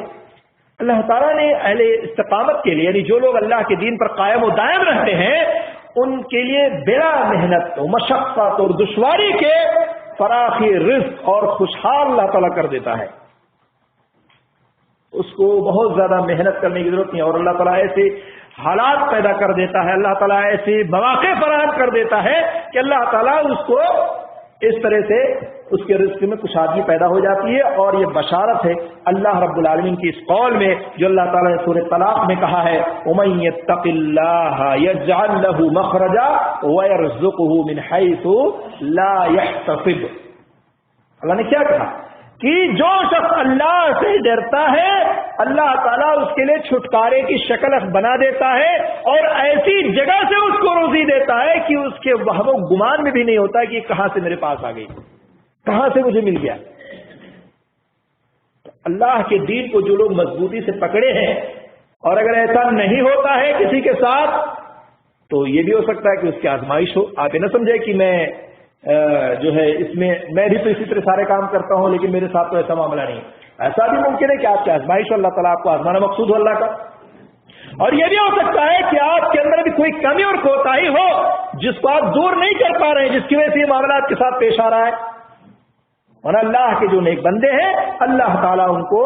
اللہ تعالیٰ نے اہل استقامت کے لیے، یعنی جو لوگ اللہ کے دین پر قائم و دائم رہتے ہیں، ان کے لیے بلا محنت و مشقت اور دشواری کے فراخی رزق اور خوشحال اللہ تعالیٰ کر دیتا ہے. اس کو بہت زیادہ محنت کرنے کی ضرورت نہیں، اور اللہ تعالیٰ ایسے حالات پیدا کر دیتا ہے، اللہ تعالیٰ ایسے مواقع فراہم کر دیتا ہے کہ اللہ تعالیٰ اس کو اس طرح سے اس کے رزق میں کشادگی پیدا ہو جاتی ہے. اور یہ بشارت ہے اللہ رب العالمین کی اس قول میں جو اللہ تعالیٰ نے سورہ طلاق میں کہا ہے وَمَن يَتَّقِ اللَّهَ يَجْعَل لَّهُ مَخْرَجًا وَيَرْزُقْهُ مِنْ حَيْثُ لَا يَحْتَسِبُ. اللہ نے کیا کہا کہ جو شخص اللہ سے ڈرتا ہے اللہ تعالیٰ اس کے لیے چھٹکارے کی شکل بنا دیتا ہے اور ایسی جگہ سے اس کو روزی دیتا ہے کہ اس کے وہم و گمان میں بھی نہیں ہوتا کہ کہاں سے میرے پاس آ گئی، کہاں سے مجھے مل گیا. اللہ کے دین کو جو لوگ مضبوطی سے پکڑے ہیں، اور اگر ایسا نہیں ہوتا ہے کسی کے ساتھ تو یہ بھی ہو سکتا ہے کہ اس کی آزمائش ہو. آپ یہ نہ سمجھے کہ میں جو ہے اس میں بھی تو اسی طرح سارے کام کرتا ہوں لیکن میرے ساتھ تو ایسا معاملہ نہیں. ایسا بھی ممکن ہے کہ آپ کی آزمائش ہو، اللہ تعالیٰ آپ کو آزمانا مقصود ہو اللہ کا. اور یہ بھی ہو سکتا ہے کہ آپ کے اندر بھی کوئی کمی اور کوتاہی ہو جس کو آپ دور نہیں کر پا رہے ہیں، جس کی وجہ سے یہ معاملہ آپ کے ساتھ پیش آ رہا ہے. اور اللہ کے جو نیک بندے ہیں اللہ تعالیٰ ان کو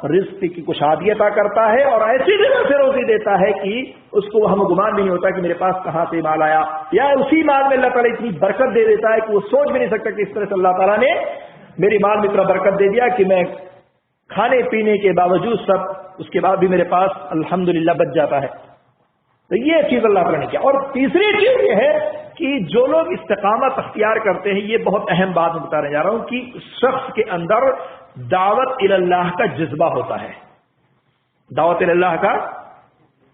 رزق کی کشادگی عطا کرتا ہے اور ایسی جگہ سے روزی دیتا ہے کہ اس کو ہم گمان بھی نہیں ہوتا کہ میرے پاس کہاں سے مال آیا، یا اسی مال میں اللہ تعالیٰ اتنی برکت دے دیتا ہے کہ وہ سوچ بھی نہیں سکتا کہ اس طرح سے اللہ تعالیٰ نے میری مال میں اتنا برکت دے دیا کہ میں کھانے پینے کے باوجود سب اس کے بعد بھی میرے پاس الحمدللہ بچ جاتا ہے. تو یہ چیز اللہ تعالیٰ نے کیا. اور تیسری چیز یہ ہے کہ جو لوگ استقامت اختیار کرتے ہیں، یہ بہت اہم بات میں بتانے جا رہا ہوں کہ شخص کے اندر دعوت اللہ کا جذبہ ہوتا ہے. دعوت اللہ کا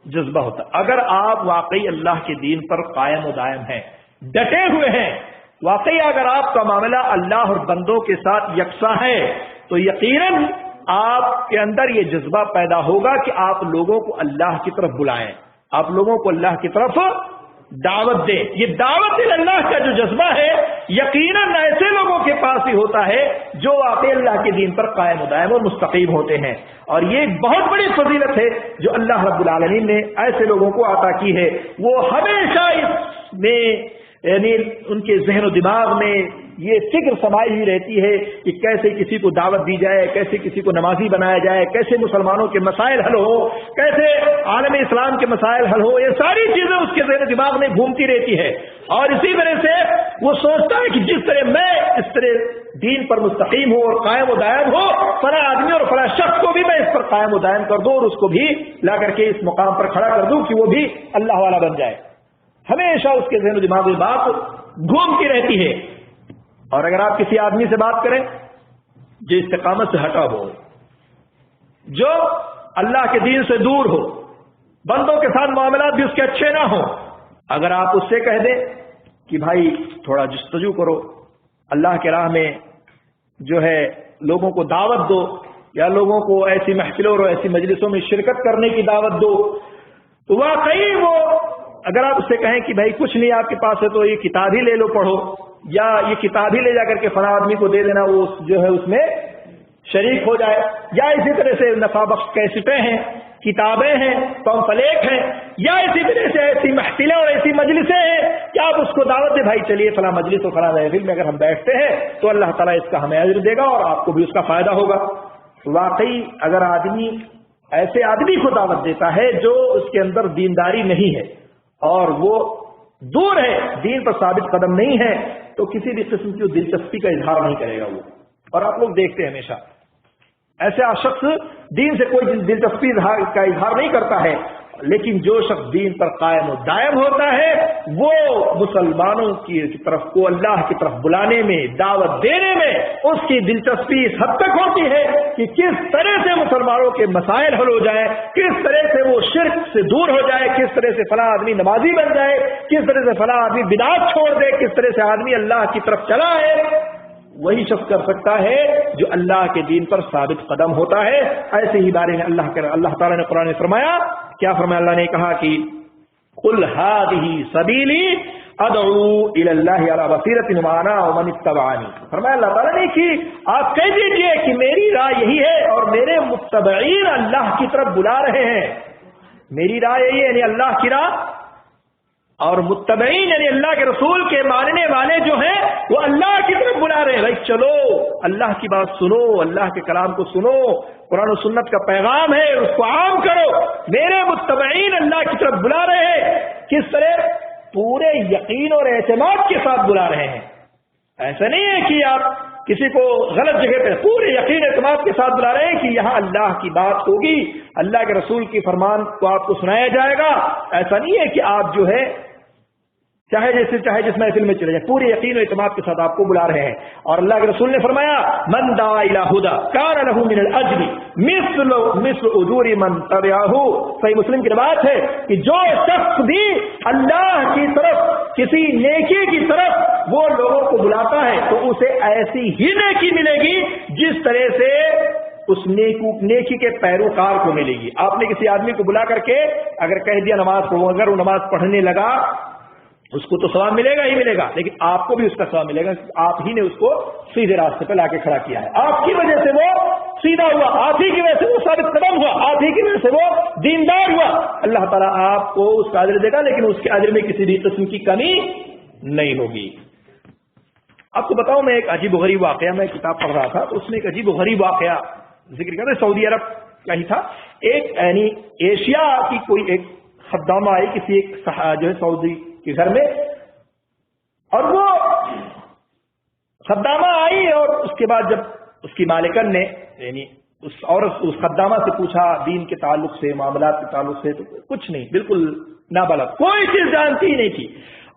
جذبہ ہوتا ہے. اگر آپ واقعی اللہ کے دین پر قائم و دائم ہیں، ڈٹے ہوئے ہیں، واقعی اگر آپ کا معاملہ اللہ اور بندوں کے ساتھ یکساں ہے تو یقیناً آپ کے اندر یہ جذبہ پیدا ہوگا کہ آپ لوگوں کو اللہ کی طرف بلائیں، آپ لوگوں کو اللہ کی طرف دعوت دیں. یہ دعوت اللہ کا جو جذبہ ہے یقیناً ایسے لوگوں کے پاس ہی ہوتا ہے جو واقعی اللہ کے دین پر قائم و دائم اور مستقیم ہوتے ہیں. اور یہ ایک بہت بڑی فضیلت ہے جو اللہ رب العالمین نے ایسے لوگوں کو عطا کی ہے. وہ ہمیشہ اس میں یعنی ان کے ذہن و دماغ میں یہ فکر سمائی ہوئی رہتی ہے کہ کیسے کسی کو دعوت دی جائے، کیسے کسی کو نمازی بنایا جائے، کیسے مسلمانوں کے مسائل حل ہو، کیسے عالم اسلام کے مسائل حل ہو. یہ ساری چیزیں اس کے ذہن و دماغ میں گھومتی رہتی ہے. اور اسی طرح سے وہ سوچتا ہے کہ جس طرح میں اس طرح دین پر مستقیم ہوں اور قائم و دائم ہو، فلاں آدمی اور فلاں شخص کو بھی میں اس پر قائم و دائم کر دوں اور اس کو بھی لا کر کے اس مقام پر کھڑا کر دوں کہ وہ بھی اللہ والا بن جائے. ہمیشہ اس کے ذہن و دماغ میں بات گھومتی رہتی ہے. اور اگر آپ کسی آدمی سے بات کریں جو استقامت سے ہٹا ہو، جو اللہ کے دین سے دور ہو، بندوں کے ساتھ معاملات بھی اس کے اچھے نہ ہوں، اگر آپ اس سے کہہ دیں کہ بھائی تھوڑا جستجو کرو، اللہ کے راہ میں جو ہے لوگوں کو دعوت دو، یا لوگوں کو ایسی محفلوں اور ایسی مجلسوں میں شرکت کرنے کی دعوت دو، تو واقعی وہ اگر آپ اس سے کہیں کہ بھائی کچھ نہیں آپ کے پاس ہے تو یہ کتاب ہی لے لو پڑھو، یا یہ کتاب ہی لے جا کر کے فلاں آدمی کو دے دینا، وہ جو ہے اس میں شریک ہو جائے، یا اسی طرح سے نفع بخش کیسٹیں ہیں، کتابیں ہیں، پمفلیٹ ہیں، یا اسی طرح سے ایسی محفلیں اور ایسی مجلسیں ہیں کہ آپ اس کو دعوت دیں بھائی چلیے فلاں مجلس و فلاں محفل میں اگر ہم بیٹھتے ہیں تو اللہ تعالیٰ اس کا ہمیں اجر دے گا اور آپ کو بھی اس کا فائدہ ہوگا. واقعی اگر آدمی ایسے آدمی کو دعوت دیتا ہے جو اس کے اندر دینداری نہیں ہے اور وہ دور ہے، دین پر ثابت قدم نہیں ہے، تو کسی بھی قسم کی دلچسپی کا اظہار نہیں کرے گا وہ. اور آپ لوگ دیکھتے ہیں ہمیشہ ایسا شخص دین سے کوئی دلچسپی کا اظہار نہیں کرتا ہے لیکن جو شخص دین پر قائم و دائم ہوتا ہے وہ مسلمانوں کی طرف کو اللہ کی طرف بلانے میں، دعوت دینے میں اس کی دلچسپی اس حد تک ہوتی ہے کہ کس طرح سے مسلمانوں کے مسائل حل ہو جائیں، کس طرح سے وہ شرک سے دور ہو جائے، کس طرح سے فلاں آدمی نمازی بن جائے، کس طرح سے فلاں آدمی بدعت چھوڑ دے، کس طرح سے آدمی اللہ کی طرف چلا ہے۔ وہی شخص کر سکتا ہے جو اللہ کے دین پر ثابت قدم ہوتا ہے۔ ایسے ہی بارے میں اللہ تعالیٰ نے قرآن میں فرمایا، کیا فرمایا؟ اللہ نے کہا کہ قل هذه سبیلی ادعو الی اللہ علی بصیرۃ وانا ومن اتبعنی۔ فرمایا اللہ تعالیٰ نے کہ آپ کہہ دیجئے کہ میری راہ یہی ہے اور میرے متبعین اللہ کی طرف بلا رہے ہیں۔ میری راہ یہی ہے، یعنی اللہ کی راہ، اور متبعین یعنی اللہ کے رسول کے ماننے والے جو ہیں وہ اللہ کی طرف بلا رہے ہیں۔ بھائی چلو اللہ کی بات سنو، اللہ کے کلام کو سنو، قرآن و سنت کا پیغام ہے اس کو عام کرو۔ میرے متبعین اللہ کی طرف بلا رہے ہیں، کس طرح؟ پورے یقین اور اعتماد کے ساتھ بلا رہے ہیں۔ ایسا نہیں ہے کہ آپ کسی کو غلط جگہ پہ، پورے یقین اعتماد کے ساتھ بلا رہے ہیں کہ یہاں اللہ کی بات ہوگی، اللہ کے رسول کی فرمان کو آپ کو سنایا جائے گا۔ ایسا نہیں ہے کہ آپ جو ہے چاہے جس محفل میں چلے جائیں، پورے یقین و اعتماد کے ساتھ آپ کو بلا رہے ہیں۔ اور اللہ کے رسول نے فرمایا من دعا الی ھدی کان لہ من الاجر مثل اجور من تبعہ۔ صحیح مسلم کی روایت ہے کہ جو شخص بھی اللہ کی طرف کسی نیکی کی طرف وہ لوگوں کو بلاتا ہے تو اسے ایسی ہی نیکی ملے گی جس طرح سے اس نیکی کے پیروکار کو ملے گی۔ آپ نے کسی آدمی کو بلا کر کے اگر کہہ دیا نماز پڑھو، اگر وہ نماز پڑھنے لگا اس کو تو ثواب ملے گا ہی ملے گا، لیکن آپ کو بھی اس کا ثواب ملے گا، آپ ہی نے اس کو سیدھے راستے پہ لا کے کھڑا کیا ہے۔ آپ کی وجہ سے وہ سیدھا ہوا، آپ ہی کی وجہ سے وہ ثابت قدم ہوا، آپ ہی کی وجہ سے وہ دیندار ہوا۔ اللہ تعالیٰ آپ کو اس کا اجر دے گا، لیکن اس کے اجر میں کسی بھی قسم کی کمی نہیں ہوگی۔ آپ کو بتاؤں، میں ایک عجیب و غریب واقعہ، میں کتاب پڑھ رہا تھا تو اس میں ایک عجیب و غریب واقعہ ذکر کر رہے، سعودی عرب کا ہی تھا۔ ایک یعنی ایشیا کی کوئی ایک خدامہ آئی کسی ایک جو ہے سعودی کے گھر میں، اور وہ خدامہ آئی اور اس کے بعد جب اس کی مالکن نے یعنی اس عورت اس خدامہ سے پوچھا دین کے تعلق سے، معاملات کے تعلق سے، تو کچھ نہیں، بالکل نابلد، کوئی چیز جانتی ہی نہیں تھی۔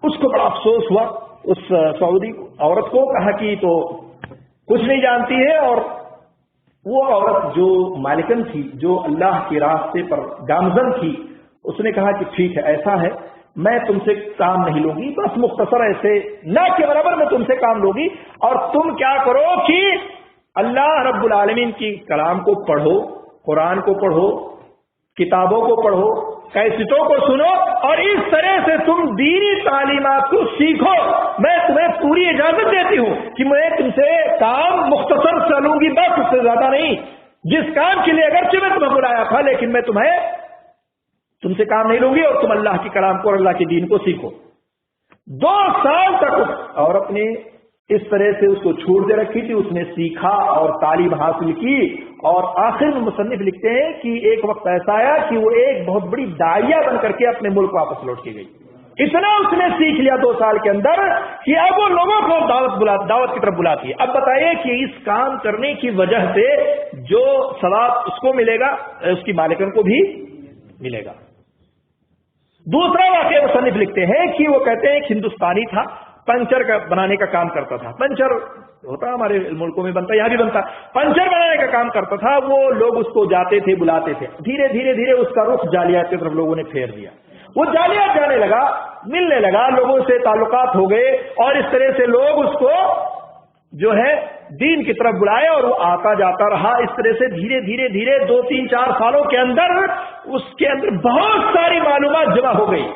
اس کو بڑا افسوس ہوا، اس سعودی عورت کو کہا کہ تو کچھ نہیں جانتی ہے، اور وہ عورت جو مالکن تھی، جو اللہ کے راستے پر گامزن تھی، اس نے کہا کہ ٹھیک ہے، ایسا ہے، میں تم سے کام نہیں لوں گی، بس مختصر ایسے نہ کے برابر میں تم سے کام لوں گی، اور تم کیا کرو کہ اللہ رب العالمین کی کلام کو پڑھو، قرآن کو پڑھو، کتابوں کو پڑھو، کیسٹوں کو سنو، اور اس طرح سے تم دینی تعلیمات کو سیکھو۔ میں تمہیں پوری اجازت دیتی ہوں کہ میں تم سے کام مختصر چلوں گی، بس اس سے زیادہ نہیں۔ جس کام کے لیے اگرچہ میں تمہیں بلایا تھا، لیکن میں تم سے کام نہیں لوں گی، اور تم اللہ کے کلام کو اور اللہ کے دین کو سیکھو۔ 2 سال تک عورت نے اس طرح سے اس کو چھوڑ دے رکھی تھی، اس نے سیکھا اور تعلیم حاصل کی، اور آخر میں مصنف لکھتے ہیں کہ ایک وقت ایسا آیا کہ وہ ایک بہت بڑی داعیہ بن کر کے اپنے ملک واپس لوٹ کے گئی۔ اتنا اس نے سیکھ لیا 2 سال کے اندر کہ اب وہ لوگوں کو دعوت کی طرف بلاتی ہے۔ اب بتائیے کہ اس کام کرنے کی وجہ سے جو ثواب اس کو ملے گا اس کی مالکن کو بھی ملے گا۔ دوسرا واقعہ مصنف لکھتے ہیں کہ وہ کہتے ہیں ایک ہندوستانی تھا، پنچر کا بنانے کا کام کرتا تھا۔ پنچر ہوتا ہمارے ملکوں میں بنتا، یہاں بھی بنتا، پنچر بنانے کا کام کرتا تھا۔ وہ لوگ اس کو جاتے تھے، بلاتے تھے، دھیرے دھیرے دھیرے اس کا رخ جعلیات کی طرف لوگوں نے پھیر دیا۔ وہ جعلیات جانے لگا، ملنے لگا، لوگوں سے تعلقات ہو گئے، اور اس طرح سے لوگ اس کو جو ہے دین کی طرف بلائے، اور وہ آتا جاتا رہا۔ اس طرح سے دھیرے دھیرے دھیرے 2 3 4 سالوں کے اندر اس کے اندر بہت ساری معلومات جمع ہو گئی،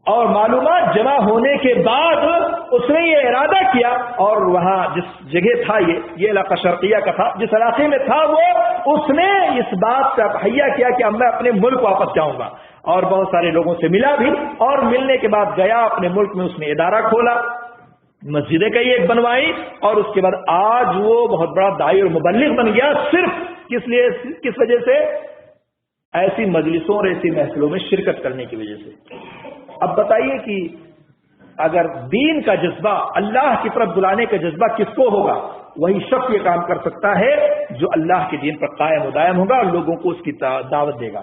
اور معلومات جمع ہونے کے بعد اس نے یہ ارادہ کیا، اور وہاں جس جگہ تھا یہ علاقہ شرقیہ کا تھا، جس علاقے میں تھا وہ اس نے اس بات کا تہیہ کیا کہ اب میں اپنے ملک واپس جاؤں گا، اور بہت سارے لوگوں سے ملا بھی، اور ملنے کے بعد گیا اپنے ملک میں، اس نے ادارہ کھولا، مسجدیں کئی ایک بنوائی، اور اس کے بعد آج وہ بہت بڑا داعی اور مبلغ بن گیا، صرف کس وجہ سے؟ ایسی مجلسوں اور ایسی محفلوں میں شرکت کرنے کی وجہ سے۔ اب بتائیے کہ اگر دین کا جذبہ، اللہ کی طرف بلانے کا جذبہ کس کو ہوگا؟ وہی شخص یہ کام کر سکتا ہے جو اللہ کے دین پر قائم و دائم ہوگا اور لوگوں کو اس کی دعوت دے گا۔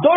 2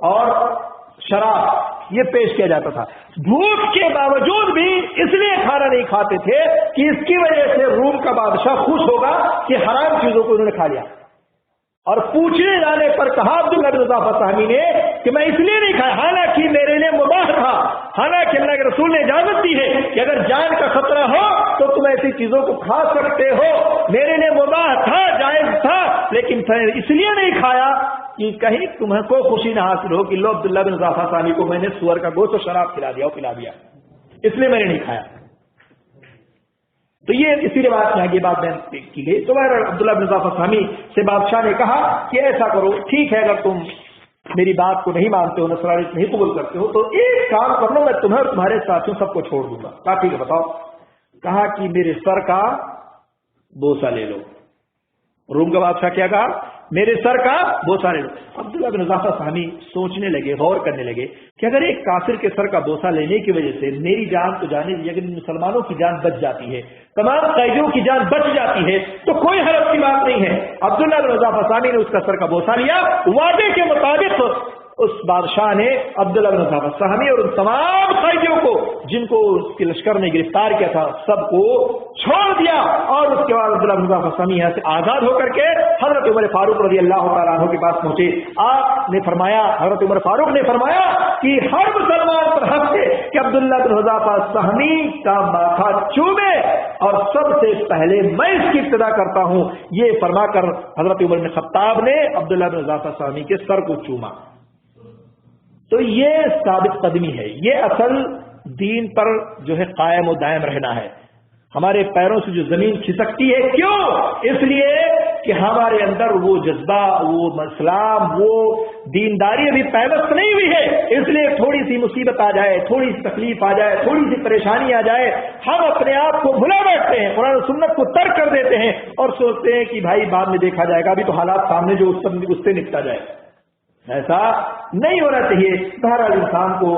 اور شراب یہ پیش کیا جاتا تھا. بھوک کے باوجود بھی اس لیے کھانا نہیں کھاتے تھے کہ اس کی وجہ سے روم کا بادشاہ خوش ہوگا کہ حرام چیزوں کو انہوں نے کھا لیا. اور پوچھنے جانے پر کہا عبداللہ بن حذافہ سہمی نے کہ میں اس لیے نہیں کھایا، حالانکہ میرے لیے مباح تھا، حالانکہ اللہ کے رسول نے اجازت دی ہے کہ اگر جان کا خطرہ ہو تو تم ایسی چیزوں کو کھا سکتے ہو، میرے لیے مباح تھا، جائز تھا، لیکن اس لیے نہیں کھایا کہ کہیں تمہیں کو خوشی نہ حاصل ہو کہ لو عبداللہ بن حذافہ سہمی کو میں نے سور کا گوشت اور شراب پلا دیا، اس لیے میں نے نہیں کھایا. تو یہ اسی روایت میں یہ بات بیان کی گئی. تو عبداللہ بن حذافہ سہمی سے بادشاہ نے کہا کہ ایسا کرو، ٹھیک ہے اگر تم میری بات کو نہیں مانتے ہو، نصرانیت نہیں قبول کرتے ہو، تو ایک کام کر لو، میں تمہیں اور تمہارے ساتھیوں سب کو چھوڑ دوں گا. کہا ٹھیک ہے بتاؤ. کہا کہ میرے سر کا بوسہ لے لو. روم کا بادشاہ کیا کہا؟ میرے سر کا بوسہ لے لو. عبداللہ بن حذافہ سہمی سوچنے لگے، غور کرنے لگے کہ اگر ایک کافر کے سر کا بوسہ لینے کی وجہ سے میری جان تو جانے دی، اگر مسلمانوں کی جان بچ جاتی ہے، تمام قیدیوں کی جان بچ جاتی ہے، تو کوئی حرج کی بات نہیں ہے. عبداللہ بن حذافہ سہمی نے اس کا سر کا بوسہ لیا. وعدے کے مطابق اس بادشاہ نے عبداللہ بن حذافہ سہمی اور ان تمام قیدیوں کو جن کو اس کے لشکر نے گرفتار کیا تھا سب کو چھوڑ دیا. اور اس کے بعد عبداللہ بن حذافہ سہمی یہاں سے آزاد ہو کر کے حضرت عمر فاروق رضی اللہ تعالیٰ عنہ کے پاس پہنچے. آپ نے فرمایا، حضرت عمر فاروق نے فرمایا کہ ہر مسلمان پر حق ہے کہ عبداللہ بن حذافہ سہمی کا ماتھا چومے، اور سب سے پہلے میں اس کی ابتدا کرتا ہوں. یہ فرما کر حضرت عمر بن خطاب نے عبداللہ بن حذافہ سہمی کے سر کو چوما. تو یہ ثابت قدمی ہے، یہ اصل دین پر جو ہے قائم و دائم رہنا ہے. ہمارے پیروں سے جو زمین کھسکتی ہے، کیوں؟ اس لیے کہ ہمارے اندر وہ جذبہ، وہ اسلام، وہ دینداری ابھی پیوست نہیں ہوئی ہے. اس لیے تھوڑی سی مصیبت آ جائے، تھوڑی سی تکلیف آ جائے، تھوڑی سی پریشانی آ جائے، ہم اپنے آپ کو بھلا بیٹھتے ہیں، قرآن و سنت کو ترک کر دیتے ہیں اور سوچتے ہیں کہ بھائی بعد میں دیکھا جائے گا، ابھی تو حالات سامنے جو اس سے نپٹا جائے. ایسا نہیں ہونا چاہیے. بہرحال انسان کو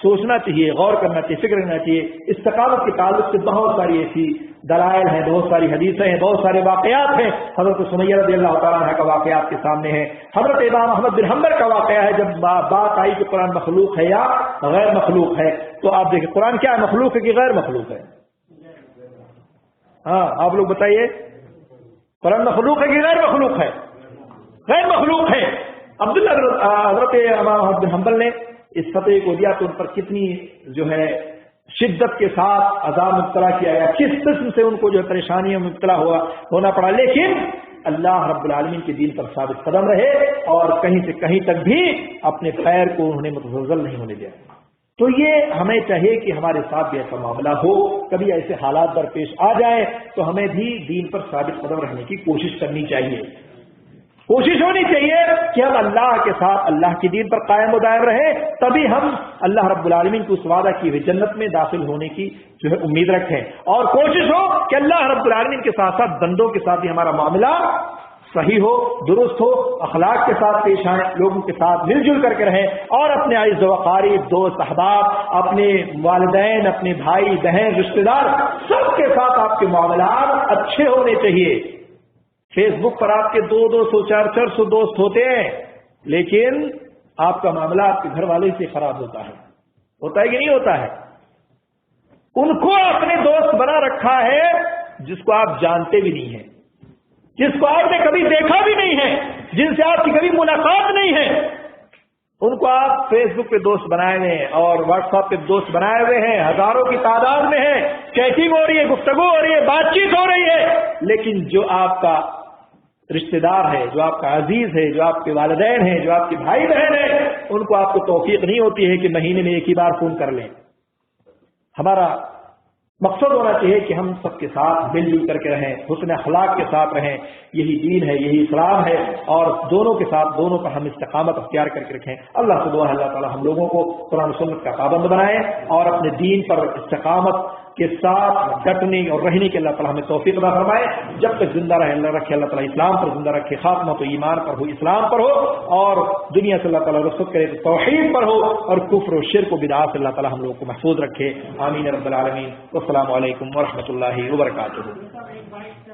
سوچنا چاہیے، غور کرنا چاہیے، فکر کرنا چاہیے. استقامت کے تعلق سے بہت ساری ایسی دلائل ہیں، بہت ساری حدیثیں ہیں، بہت سارے واقعات ہیں. حضرت سمیہ رضی اللہ تعالیٰ عنہ کا واقعہ آپ کے سامنے ہے. حضرت امام احمد بن حنبل کا واقعہ ہے. جب بات آئی کہ قرآن مخلوق ہے یا غیر مخلوق ہے، تو آپ دیکھیں قرآن کیا مخلوق ہے کہ غیر مخلوق ہے؟ ہاں آپ لوگ بتائیے، قرآن مخلوق ہے کہ غیر مخلوق ہے؟ غیر مخلوق ہے. عبداللہ حضرت امام احمد بن حنبل نے اس فتوے کو دیا تو ان پر کتنی جو ہے شدت کے ساتھ عذاب مبتلا کیا گیا، کس قسم سے ان کو جو پریشانیوں میں مبتلا ہونا پڑا. لیکن اللہ رب العالمین کے دین پر ثابت قدم رہے اور کہیں سے کہیں تک بھی اپنے خیر کو انہوں نے متزلزل نہیں ہونے دیا. تو یہ ہمیں چاہیے کہ ہمارے ساتھ بھی ایسا معاملہ ہو، کبھی ایسے حالات درپیش آ جائے تو ہمیں بھی دین پر ثابت قدم رہنے کی کوشش کرنی چاہیے. کوشش ہونی چاہیے کہ ہم اللہ کے ساتھ اللہ کے دین پر قائم و دائم رہیں، تبھی ہم اللہ رب العالمین کو اس وعدہ کی ہوئی جنت میں داخل ہونے کی جو ہے امید رکھیں. اور کوشش ہو کہ اللہ رب العالمین کے ساتھ ساتھ بندوں کے ساتھ بھی ہمارا معاملہ صحیح ہو، درست ہو، اخلاق کے ساتھ پیش آئیں، لوگوں کے ساتھ مل جل کر کے رہیں، اور اپنے عزیز و اقارب، دوست احباب، اپنے والدین، اپنے بھائی بہن، رشتہ دار، سب کے ساتھ آپ کے معاملات اچھے ہونے چاہیے. فیس بک پر آپ کے 200 400 دوست ہوتے ہیں، لیکن آپ کا معاملہ آپ کے گھر والے سے خراب ہوتا ہے کہ نہیں ہوتا ہے؟ ان کو اپنے دوست بنا رکھا ہے جس کو آپ جانتے بھی نہیں ہیں، جس کو آپ نے کبھی دیکھا بھی نہیں ہے، جن سے آپ کی کبھی ملاقات نہیں ہے، ان کو آپ فیس بک پہ دوست بنائے ہوئے ہیں اور واٹس ایپ پہ دوست بنائے ہوئے ہیں، ہزاروں کی تعداد میں ہیں، چیٹنگ ہو رہی ہے، گفتگو ہو رہی ہے، بات چیت ہو رہی ہے، لیکن جو آپ کا رشتہ دار ہے، جو آپ کا عزیز ہے، جو آپ کے والدین ہیں، جو آپ کے بھائی بہن ہیں، ان کو آپ کو توفیق نہیں ہوتی ہے کہ مہینے میں ایک ہی بار فون کر لیں. ہمارا مقصد ہونا چاہیے کہ ہم سب کے ساتھ مل جل کر کے رہیں، حسن اخلاق کے ساتھ رہیں. یہی دین ہے، یہی اسلام ہے، اور دونوں کے ساتھ دونوں پر ہم استقامت اختیار کر کے رکھیں. اللہ سے دعا ہے اللہ تعالی ہم لوگوں کو قرآن و سنت کا پابند بنائے اور اپنے دین پر استقامت کے ساتھ ڈٹنے اور رہنے کے اللہ تعالیٰ ہمیں توفیق عطا فرمائے. جب تک زندہ رہے اللہ رکھے، اللہ تعالیٰ اسلام پر زندہ رکھے، خاتمہ تو ایمان پر ہو، اسلام پر ہو، اور دنیا سے اللہ تعالیٰ رخصت کرے تو توحید پر ہو، اور کفر و شرک و بدعات سے اللہ تعالیٰ ہم لوگوں کو محفوظ رکھے. آمین رب العالمین. والسلام علیکم ورحمۃ اللہ وبرکاتہ.